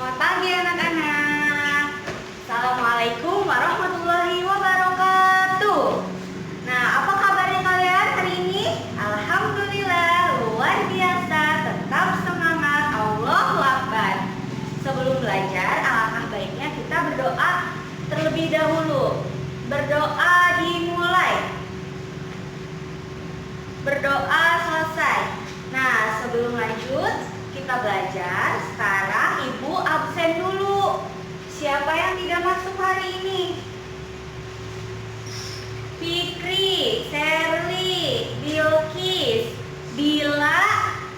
Selamat pagi anak-anak. Assalamualaikum warahmatullahi wabarakatuh. Nah, apa kabarnya kalian hari ini? Alhamdulillah, luar biasa. Tetap semangat, Allahu Akbar. Sebelum belajar, alangkah baiknya kita berdoa terlebih dahulu. Berdoa dimulai, berdoa selesai. Nah, sebelum lanjut kita belajar, sekarang Ibu absen dulu. Siapa yang tidak masuk hari ini? Fikri, Sherly, Bilkis, Bila,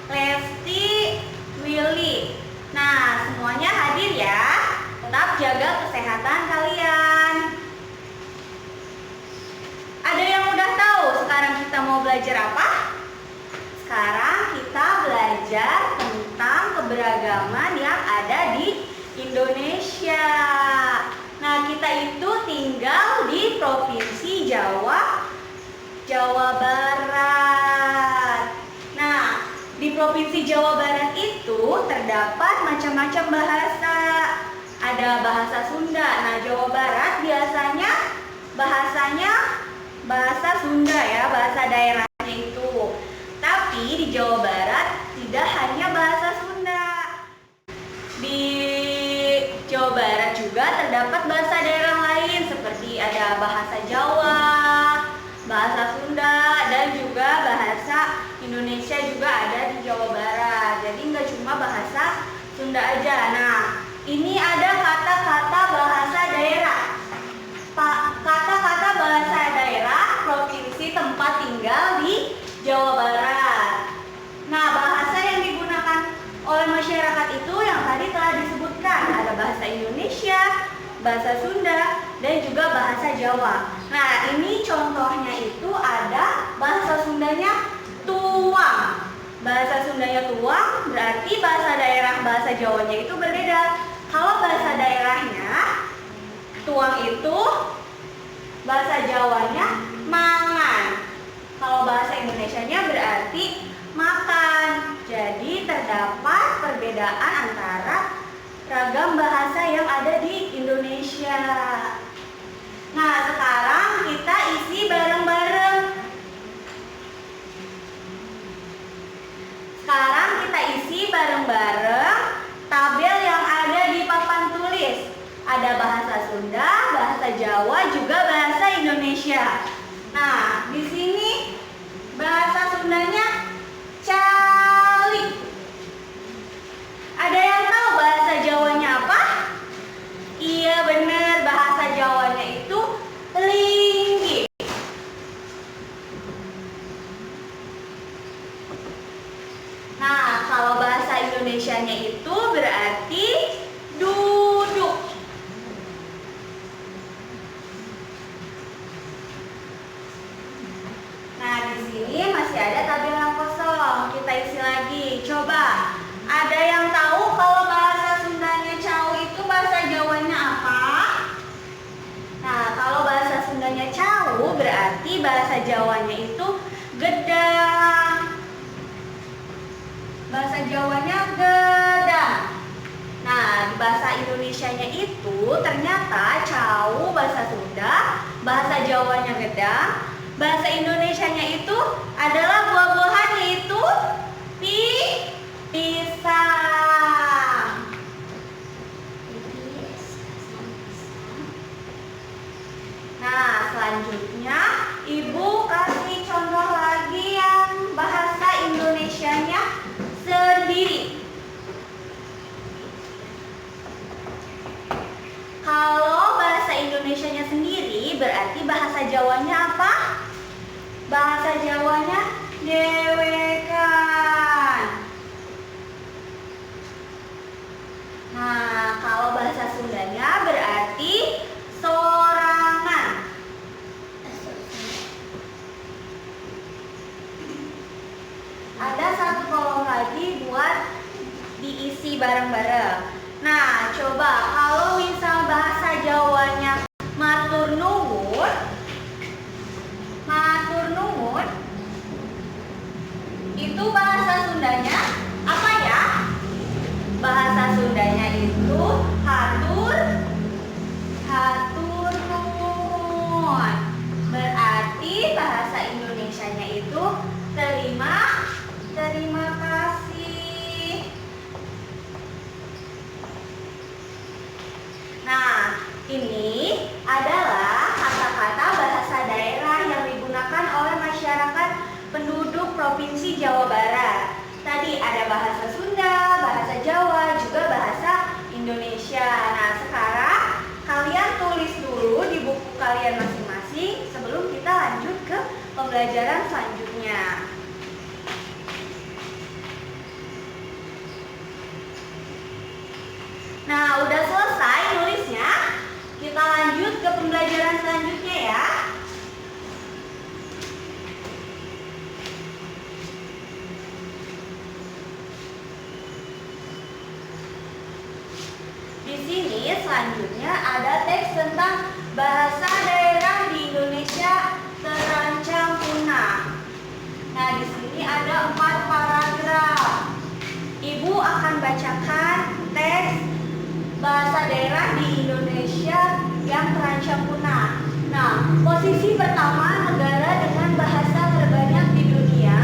Lesti, Willy. Nah, semuanya hadir ya. Tetap jaga kesehatan kalian. Ada yang udah tahu sekarang kita mau belajar apa? Sekarang kita belajar tentang keberagaman yang ada di Indonesia. Nah, kita itu tinggal di Provinsi Jawa Barat. Nah, di Provinsi Jawa Barat itu terdapat macam-macam bahasa. Ada bahasa Sunda. Nah, Jawa Barat biasanya bahasanya bahasa Sunda ya, bahasa daerahnya itu. Tapi di Jawa Barat tidak hanya bahasa Sunda. Di Jawa Barat juga terdapat bahasa daerah lain seperti ada bahasa Jawa, bahasa Sunda, dan juga bahasa Indonesia juga ada di Jawa Barat. Jadi nggak cuma bahasa Sunda aja. Nah, ini ada kata-kata bahasa daerah. Kata-kata bahasa daerah provinsi tempat tinggal di Jawa Barat. Nah, bahasa yang digunakan oleh masyarakat itu yang tadi telah disebutkan. Ada bahasa Indonesia, bahasa Sunda, dan juga bahasa Jawa. Nah, ini contohnya itu ada bahasa Sundanya tuang. Bahasa Sundanya tuang berarti bahasa daerah bahasa Jawanya itu berbeda. Kalau bahasa daerahnya tuang itu, bahasa Jawanya mangan. Kalau bahasa Indonesianya berarti makan. Jadi terdapat perbedaan antara ragam bahasa yang ada di Indonesia. Nah, sekarang kita isi bareng-bareng. Sekarang kita isi bareng-bareng tabel yang ada di papan tulis. Ada bahasa Sunda, bahasa Jawa, juga bahasa Indonesia. Nah, di sini bahasa Sundanya calik. Ada yang tahu bahasa Jawanya apa? Iya benar, bahasa Jawanya itu linggih. Nah, kalau bahasa Indonesianya itu berarti duduk. Nah, di sini masih ada tabel yang kosong. Kita isi lagi. Coba, ada yang tahu kalau bahasa Sundanya cau itu bahasa Jawanya apa? Nah, kalau bahasa Sundanya cau berarti bahasa Jawanya itu gedang. Bahasa Jawanya gedang. Nah, di bahasa Indonesianya itu ternyata cau bahasa Sunda, bahasa Jawanya gedang. Bahasa Indonesianya itu adalah buah-buahan yaitu pisang. Nah, selanjutnya Ibu kasih contoh lagi yang bahasa Indonesianya sendiri. Kalau bahasa Indonesianya sendiri berarti bahasa Jawanya apa? Bahasa Jawanya dewekan. Nah, kalau bahasa Sundanya berarti sorangan. Ada satu kolom lagi buat diisi bareng-bareng. Nah, coba kalau misal bahasa Jawanya matur nuwun, itu bahasa Sundanya apa ya? Bahasa Sundanya itu selanjutnya ada teks tentang bahasa daerah di Indonesia terancam punah. Nah, di sini ada 4 paragraf. Ibu akan bacakan teks bahasa daerah di Indonesia yang terancam punah. Nah, posisi pertama negara dengan bahasa terbanyak di dunia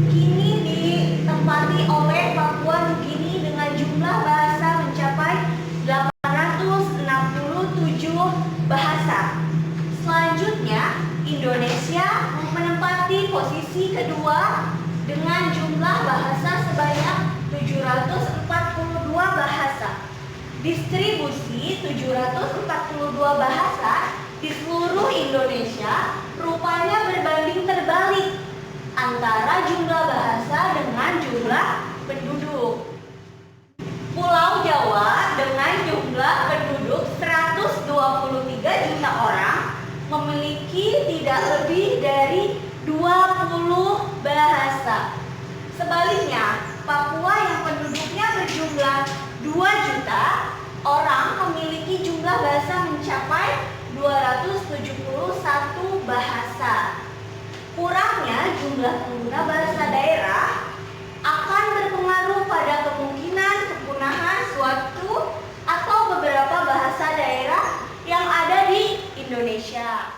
kini ditempati oleh Papua Nugini dengan jumlah bahasa mencapai 867 bahasa. Selanjutnya, Indonesia menempati posisi kedua dengan jumlah bahasa sebanyak 742 bahasa. Distribusi 742 bahasa di seluruh Indonesia rupanya berbanding terbalik antara jumlah bahasa dengan jumlah penduduk. Pulau Jawa dengan jumlah penduduk 123 juta orang memiliki tidak lebih dari 20 bahasa. Sebaliknya, Papua yang penduduknya berjumlah 2 juta orang memiliki jumlah bahasa mencapai 271 bahasa. Kurangnya jumlah pengguna bahasa daerah akan berpengaruh pada kemungkinan kepunahan suatu atau beberapa bahasa daerah yang ada di Indonesia.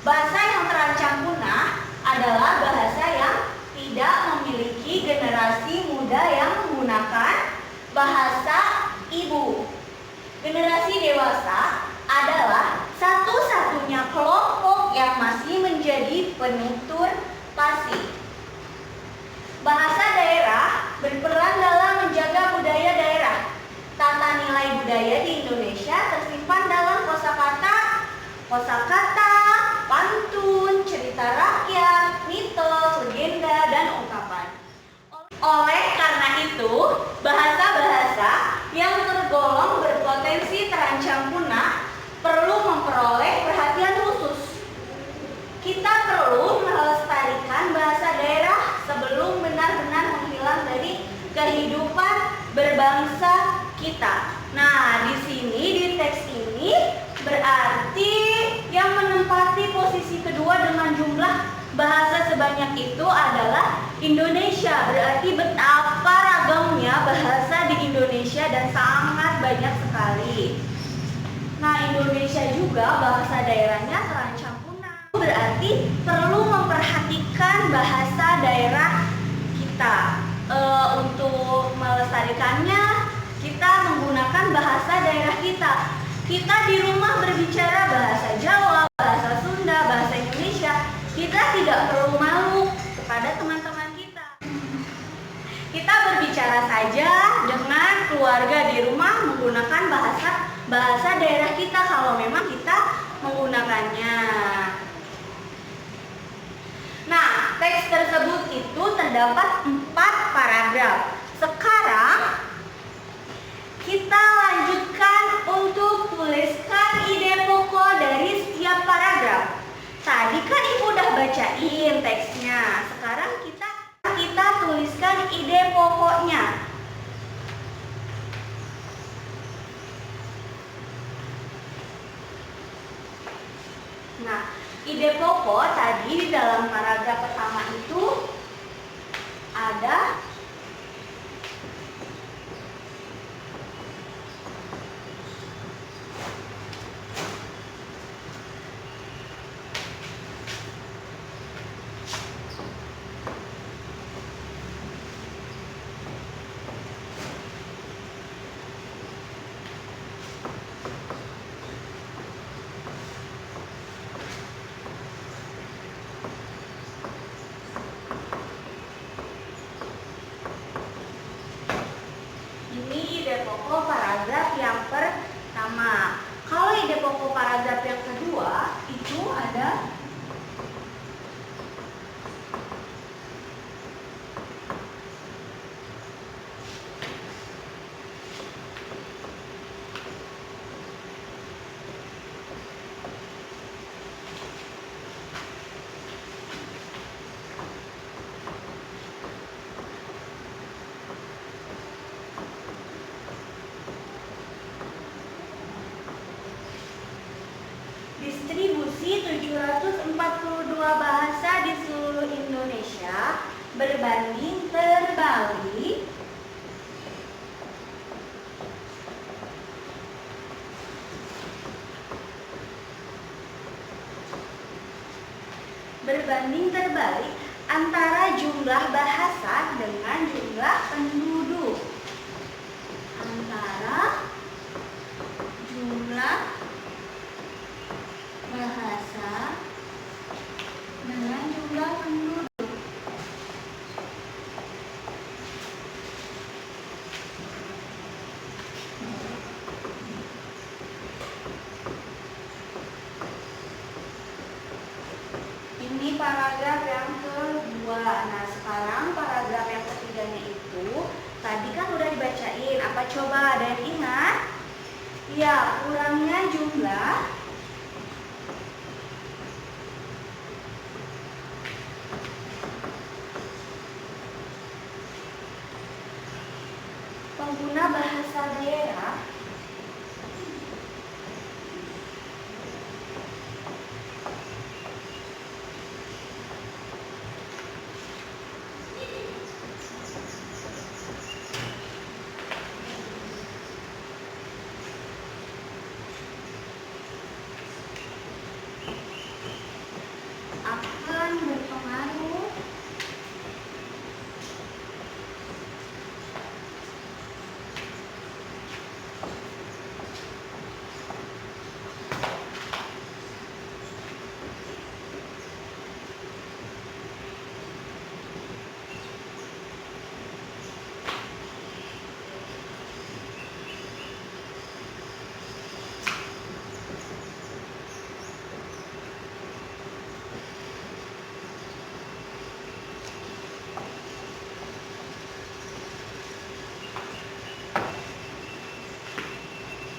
Bahasa yang terancam punah adalah bahasa yang tidak memiliki generasi muda yang menggunakan bahasa ibu. Generasi dewasa adalah satu-satunya kelompok yang masih menjadi penutur pasti. Bahasa daerah berperan dalam menjaga budaya daerah. Tata nilai budaya di Indonesia tersimpan dalam kosakata, pantun, cerita rakyat, mitos, legenda, dan ungkapan. Oleh karena itu, bahasa-bahasa yang tergolong berpotensi terancam punah perlu memperoleh perhatian khusus. Kita perlu melestarikan bahasa daerah sebelum benar-benar menghilang dari kehidupan berbangsa kita. Nah, di sini di teks ini berarti yang menempati posisi kedua dengan jumlah bahasa sebanyak itu adalah Indonesia. Berarti betapa ragamnya bahasa di Indonesia dan sangat banyak sekali. Nah, Indonesia juga bahasa daerahnya terancam punah. Berarti perlu memperhatikan bahasa daerah kita. Untuk melestarikannya, kita menggunakan bahasa daerah kita. Kita di rumah berbicara bahasa Jawa, bahasa Sunda, bahasa Indonesia. Kita tidak perlu malu kepada teman-teman kita. Kita berbicara saja dengan keluarga di rumah menggunakan bahasa daerah kita kalau memang kita menggunakannya. Nah, teks tersebut itu terdapat 4 paragraf. Sekarang kita lanjutkan untuk tuliskan ide pokok dari setiap paragraf. Tadi kan Ibu udah bacain teksnya. Sekarang kita tuliskan ide pokoknya. Nah, ide pokok tadi di dalam paragraf pertama itu ada bahasa di seluruh Indonesia berbanding terbalik antara jumlah bahasa dengan jumlah penduduk. Antara jumlah bahasa dengan jumlah penduduk. Ini paragraf yang kedua. Nah, sekarang paragraf yang ketiganya itu tadi kan udah dibacain. Apa coba ada yang ingat? Ya, kurangnya jumlah pengguna bahasa daerah akan berpengaruh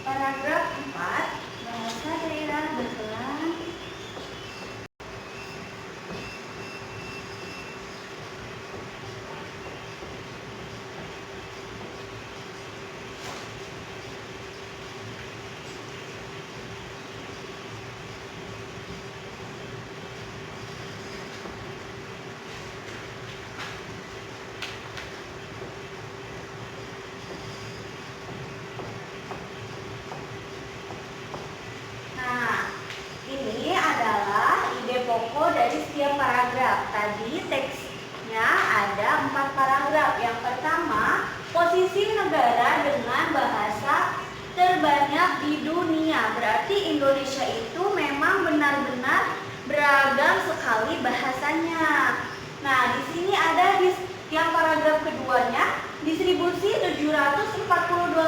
paragraf 4 bahasa daerah berperan pokok dari setiap paragraf. Tadi teksnya ada 4 paragraf. Yang pertama, posisi negara dengan bahasa terbanyak di dunia. Berarti Indonesia itu memang benar-benar beragam sekali bahasanya. Nah, di sini ada yang paragraf keduanya, distribusi 742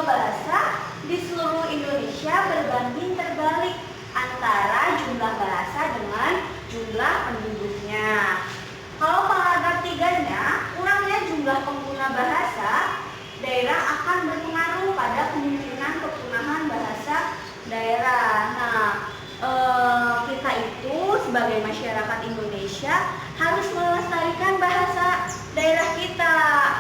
bahasa di seluruh Indonesia berbanding terbalik antara jumlah bahasa dengan jumlah penduduknya. Kalau paragraf 3-nya, kurangnya jumlah pengguna bahasa daerah akan berpengaruh pada kemungkinan kepunahan bahasa daerah. Nah, kita itu sebagai masyarakat Indonesia harus melestarikan bahasa daerah kita,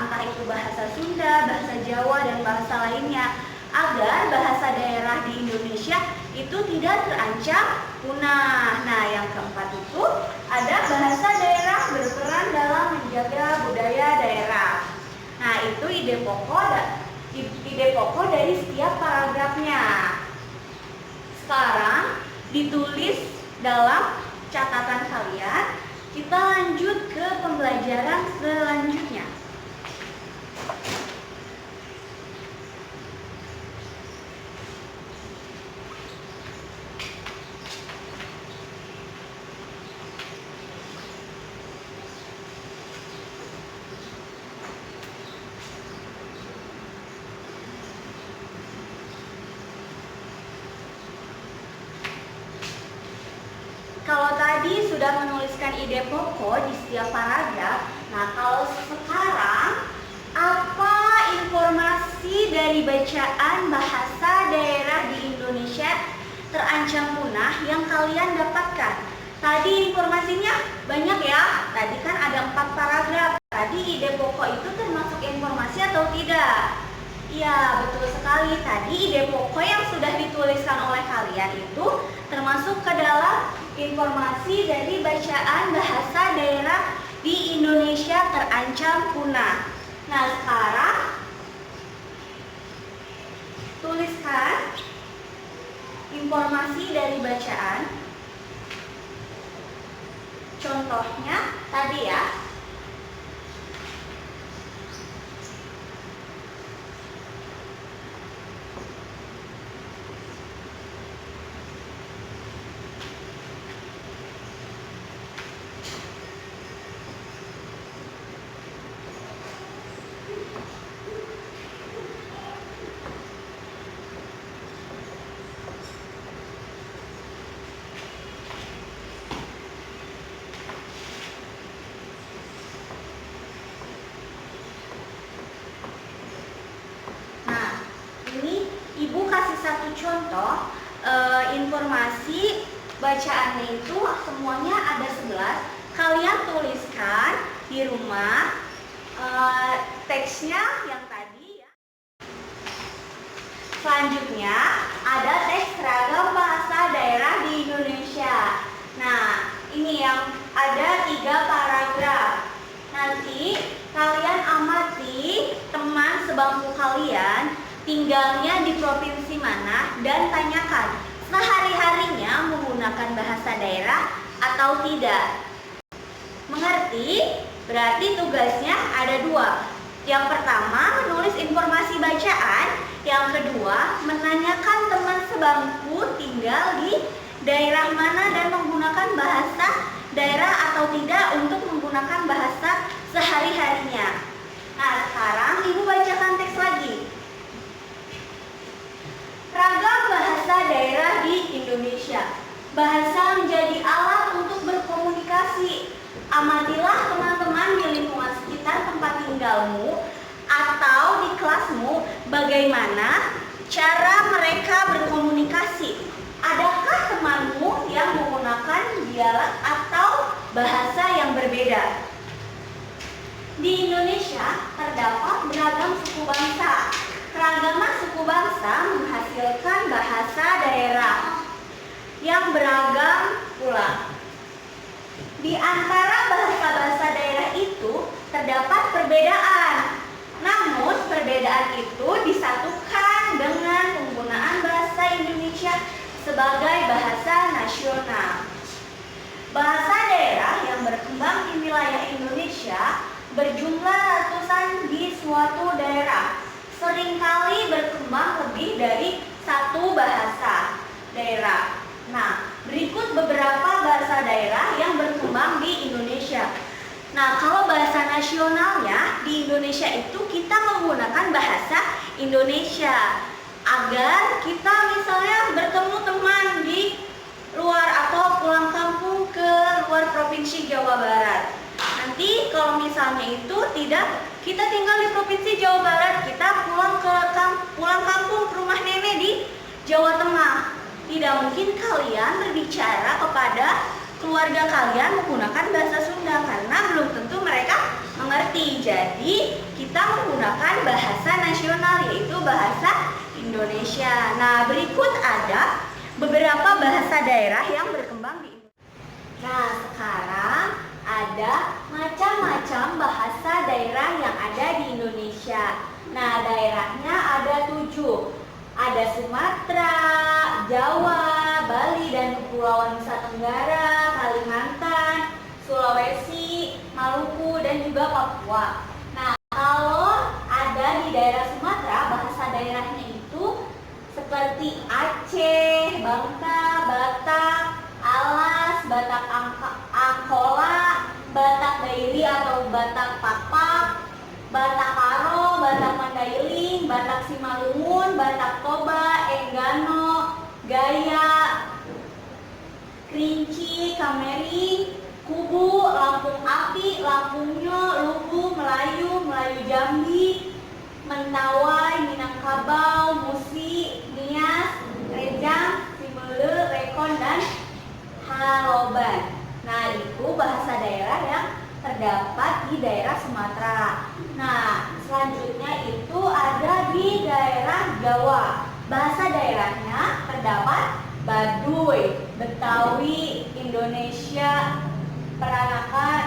entah itu bahasa Sunda, bahasa Jawa, dan bahasa lainnya, agar bahasa daerah di Indonesia itu tidak terancam punah. Nah, yang keempat itu ada bahasa daerah berperan dalam menjaga budaya daerah. Nah, itu ide pokok dari setiap paragrafnya. Sekarang ditulis dalam catatan kalian. Kita lanjut ke pembelajaran selanjutnya. Kalau tadi sudah menuliskan ide pokok di setiap paragraf, nah kalau sekarang apa informasi dari bacaan bahasa daerah di Indonesia terancam punah yang kalian dapatkan? Tadi informasinya banyak ya, tadi kan ada 4 paragraf. Tadi ide pokok itu termasuk informasi atau tidak? Iya, betul sekali. Tadi ide pokok yang sudah dituliskan oleh kalian itu termasuk ke dalam informasi dari bacaan bahasa daerah di Indonesia terancam punah. Nah, sekarang tuliskan informasi dari bacaan. Contohnya tadi ya. Ibu kasih satu contoh informasi bacaannya itu semuanya ada 11. Kalian tuliskan di rumah teksnya yang tadi ya. Selanjutnya ada teks seragam bahasa daerah di Indonesia. Nah, ini yang ada 3 paragraf. Nanti kalian amati teman sebangku kalian tinggalnya di provinsi mana dan tanyakan sehari-harinya menggunakan bahasa daerah atau tidak. Mengerti? Berarti tugasnya ada 2. Yang pertama menulis informasi bacaan, yang kedua menanyakan teman sebangku tinggal di daerah mana dan menggunakan bahasa daerah atau tidak untuk menggunakan bahasa sehari-harinya. Nah, sekarang Ibu bacakan teks lagi. Ragam bahasa daerah di Indonesia. Bahasa menjadi alat untuk berkomunikasi. Amatilah teman-teman di lingkungan sekitar tempat tinggalmu atau di kelasmu bagaimana cara mereka berkomunikasi. Adakah temanmu yang menggunakan dialek atau bahasa yang berbeda? Di Indonesia terdapat beragam suku bangsa. Keragaman suku bangsa menghasilkan bahasa daerah yang beragam pula. Di antara bahasa-bahasa daerah itu terdapat perbedaan. Namun perbedaan itu disatukan dengan penggunaan bahasa Indonesia sebagai bahasa nasional. Bahasa daerah yang berkembang di wilayah Indonesia berjumlah ratusan di suatu daerah. Seringkali berkembang lebih dari satu bahasa daerah. Nah, berikut beberapa bahasa daerah yang berkembang di Indonesia. Nah, kalau bahasa nasionalnya di Indonesia itu kita menggunakan bahasa Indonesia agar kita misalnya bertemu teman di luar atau pulang kampung ke luar provinsi Jawa Barat. Nanti kalau misalnya itu tidak, kita tinggal di provinsi Jawa Barat, kita pulang kampung ke rumah nenek di Jawa Tengah. Tidak mungkin kalian berbicara kepada keluarga kalian menggunakan bahasa Sunda karena belum tentu mereka mengerti. Jadi kita menggunakan bahasa nasional yaitu bahasa Indonesia. Nah, berikut ada beberapa bahasa daerah yang berkembang di Indonesia. Nah, sekarang ada macam-macam bahasa daerah yang ada di Indonesia. Nah, daerahnya ada 7. Ada Sumatera, Jawa, Bali dan Kepulauan Nusa Tenggara, Kalimantan, Sulawesi, Maluku dan juga Papua. Nah, kalau ada di daerah Sumatera, bahasa daerahnya itu seperti Aceh, Bangka, Batak, Alas, Batak Angkola, Batak Dairi atau Batak Papak, Batak Karo, Batak Mandailing, Batak Simalungun, Batak Toba, Enggano, Gaya, Kerinci, Kamering, Kubu, Lampung Api, Lampung Nyo, Lubu, Melayu, Melayu Jambi, Mentawai, Minangkabau, Musi, Nias, Rejang, Simele, Rekon, dan Haloban. Nah, itu bahasa daerah yang terdapat di daerah Sumatera. Nah, selanjutnya itu ada di daerah Jawa. Bahasa daerahnya terdapat Baduy, Betawi, Indonesia, Peranakan,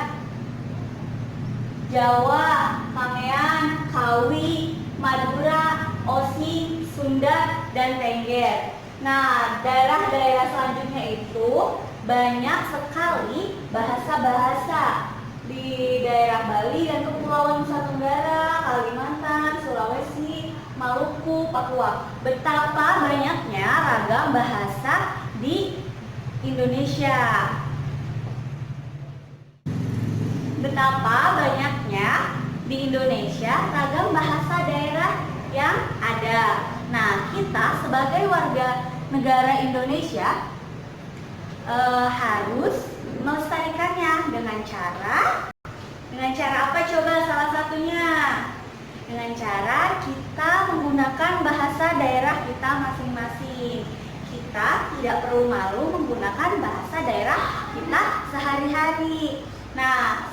Jawa, Kangean, Kawi, Madura, Osing, Sunda, dan Tengger. Nah, daerah-daerah selanjutnya itu banyak sekali bahasa-bahasa di daerah Bali dan Kepulauan Nusa Tenggara, Kalimantan, Sulawesi, Maluku, Papua. Betapa banyaknya ragam bahasa di Indonesia. Betapa banyaknya di Indonesia ragam bahasa daerah yang ada. Nah, kita sebagai warga negara Indonesia harus melestarikannya dengan cara apa coba salah satunya? Dengan cara kita menggunakan bahasa daerah kita masing-masing. Kita tidak perlu malu menggunakan bahasa daerah kita sehari-hari. Nah,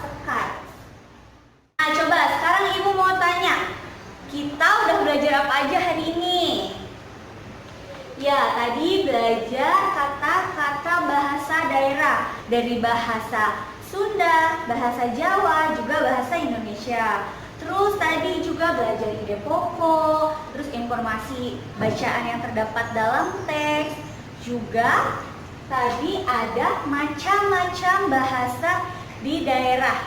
coba sekarang Ibu mau tanya, kita udah belajar apa aja hari ini? Ya, tadi belajar kata-kata bahasa daerah dari bahasa Sunda, bahasa Jawa, juga bahasa Indonesia. Terus tadi juga belajar ide pokok, terus informasi bacaan yang terdapat dalam teks. Juga tadi ada macam-macam bahasa di daerah.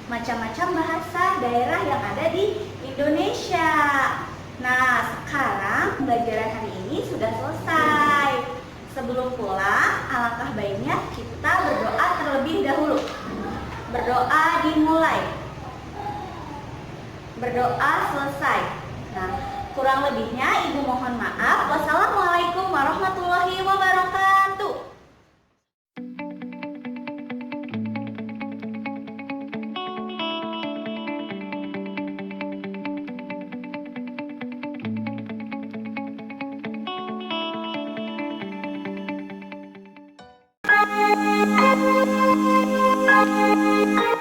Macam-macam bahasa daerah yang ada di Indonesia. Nah, sekarang pembelajaran hari ini sudah selesai. Sebelum pulang, alangkah baiknya kita berdoa terlebih dahulu. Berdoa dimulai. Berdoa selesai. Nah, kurang lebihnya Ibu mohon maaf. Wassalamualaikum warahmatullahi wabarakatuh. Thank you.